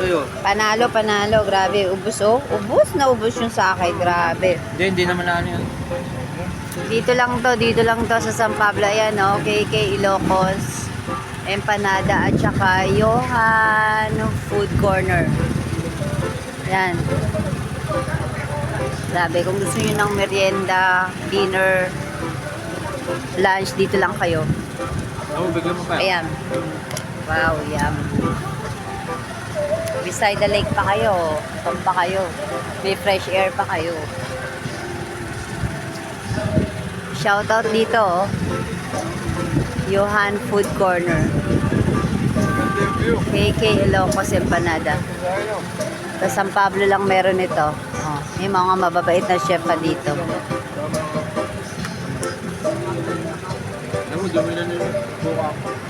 sa'yo. Panalo, panalo. Grabe, ubus oh. Ubus na ubus yung sa akin. Grabe. Hindi naman na ano yun. Dito lang to sa San Pablo. Ayan oh, KK Ilocos. Empanada at saka Johan Food Corner. Yan. Grabe, kung gusto niyo ng merienda, dinner, lunch, dito lang kayo. Oo, bigyan mo pa. Ayan. Wow, yum. Beside the lake pa kayo. Tom pa kayo. May fresh air pa kayo. Shoutout dito, oh. Johan Food Corner. KK Ilocos Empanada. Sa San Pablo lang meron ito. Oh, may mga mababait na chef pa dito. Alam mo, dumi na nila. Buka.